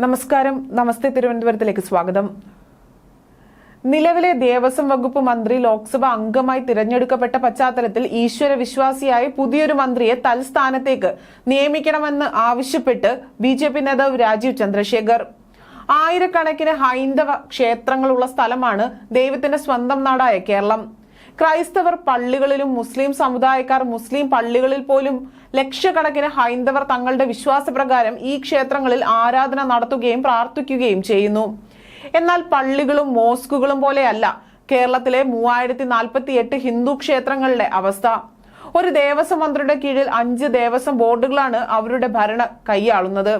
നമസ്കാരം. നമസ്തേ തിരുവനന്തപുരത്തിലേക്ക് സ്വാഗതം. നിലവിലെ ദേവസ്വം വകുപ്പ് മന്ത്രി ലോക്സഭ അംഗമായി തിരഞ്ഞെടുക്കപ്പെട്ട പശ്ചാത്തലത്തിൽ ഈശ്വര വിശ്വാസിയായ പുതിയൊരു മന്ത്രിയെ തൽസ്ഥാനത്തേക്ക് നിയമിക്കണമെന്ന് ആവശ്യപ്പെട്ട് ബി.ജെ.പി. നേതാവ് രാജീവ് ചന്ദ്രശേഖർ. ആയിരക്കണക്കിന് ഹൈന്ദവ ക്ഷേത്രങ്ങളുള്ള സ്ഥലമാണ് ദൈവത്തിന്റെ സ്വന്തം നാടായ കേരളം. ക്രൈസ്തവർ പള്ളികളിലും മുസ്ലിം സമുദായക്കാർ മുസ്ലിം പള്ളികളിൽ പോലും ലക്ഷക്കണക്കിന് ഹൈന്ദവർ തങ്ങളുടെ വിശ്വാസപ്രകാരം ഈ ക്ഷേത്രങ്ങളിൽ ആരാധന നടത്തുകയും പ്രാർത്ഥിക്കുകയും ചെയ്യുന്നു. എന്നാൽ പള്ളികളും മോസ്കുകളും പോലെയല്ല കേരളത്തിലെ 3048 ഹിന്ദു ക്ഷേത്രങ്ങളുടെ അവസ്ഥ. ഒരു ദേവസ്വം മന്ത്രിയുടെ കീഴിൽ 5 ദേവസ്വം ബോർഡുകളാണ് അവരുടെ ഭരണം കൈയാളുന്നത്.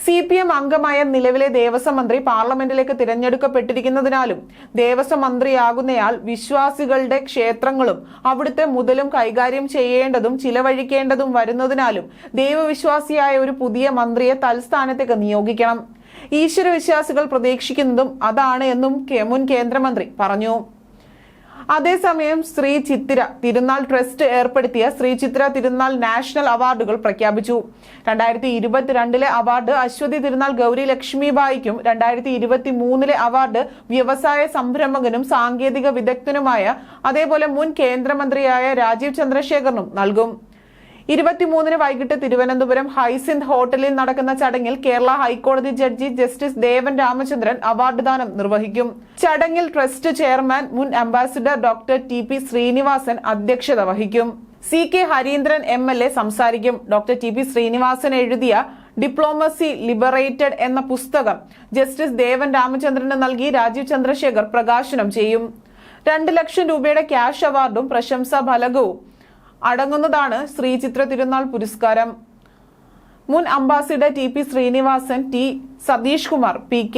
CPM അംഗമായ നിലവിലെ ദേവസ്വം മന്ത്രി പാർലമെന്റിലേക്ക് തിരഞ്ഞെടുക്കപ്പെട്ടിരിക്കുന്നതിനാലും ദേവസ്വം മന്ത്രിയാകുന്നയാൾ വിശ്വാസികളുടെ ക്ഷേത്രങ്ങളും അവിടുത്തെ മുതലും കൈകാര്യം ചെയ്യേണ്ടതും ചിലവഴിക്കേണ്ടതും വരുന്നതിനാലും ദൈവവിശ്വാസിയായ ഒരു പുതിയ മന്ത്രിയെ തൽസ്ഥാനത്തേക്ക് നിയോഗിക്കണം. ഈശ്വരവിശ്വാസികൾ പ്രതീക്ഷിക്കുന്നതും അതാണ് എന്നും മുൻ കേന്ദ്രമന്ത്രി പറഞ്ഞു. അതേസമയം ശ്രീ ചിത്തിര തിരുനാൾ ട്രസ്റ്റ് ഏർപ്പെടുത്തിയ ശ്രീ ചിത്തിര തിരുനാൾ നാഷണൽ അവാർഡുകൾ പ്രഖ്യാപിച്ചു. 2022 അവാർഡ് അശ്വതി തിരുനാൾ ഗൗരി ലക്ഷ്മിബായിക്കും 2023 അവാർഡ് വ്യവസായ സംരംഭകനും സാങ്കേതിക വിദഗ്ധനുമായ അതേപോലെ മുൻ കേന്ദ്രമന്ത്രിയായ രാജീവ് ചന്ദ്രശേഖറിനും നൽകും. 23 വൈകിട്ട് തിരുവനന്തപുരം ഹൈസിന്ത് ഹോട്ടലിൽ നടക്കുന്ന ചടങ്ങിൽ കേരള ഹൈക്കോടതി judge justice Devan Ramachandran award ദാനം നിർവഹിക്കും. ചടങ്ങിൽ ട്രസ്റ്റ് ചെയർമാൻ മുൻ അംബാസിഡർ ഡോക്ടർ TP ശ്രീനിവാസൻ അധ്യക്ഷത വഹിക്കും. CK ഹരീന്ദ്രൻ MLA സംസാരിക്കും. ഡോക്ടർ TP ശ്രീനിവാസൻ എഴുതിയ ഡിപ്ലോമസി ലിബറേറ്റഡ് എന്ന പുസ്തകം ജസ്റ്റിസ് ദേവൻ രാമചന്ദ്രന് നൽകി രാജീവ് ചന്ദ്രശേഖർ പ്രകാശനം ചെയ്യും. 2 ലക്ഷം രൂപയുടെ ക്യാഷ് അവാർഡും പ്രശംസാ ഫലകവും അടങ്ങുന്നതാണ് ശ്രീ ചിത്ര തിരുനാൾ പുരസ്കാരം. മുൻ ambassador TP Srinivasan, T Satheesh Kumar, PK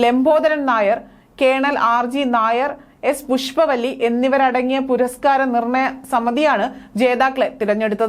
Lambodaran Nair, colonel RG Nair, S Pushpavalli എന്നിവരടങ്ങിയ പുരസ്കാര നിർണയ സമിതിയാണ് ജേതാക്കളെ തിരഞ്ഞെടുത്തത്.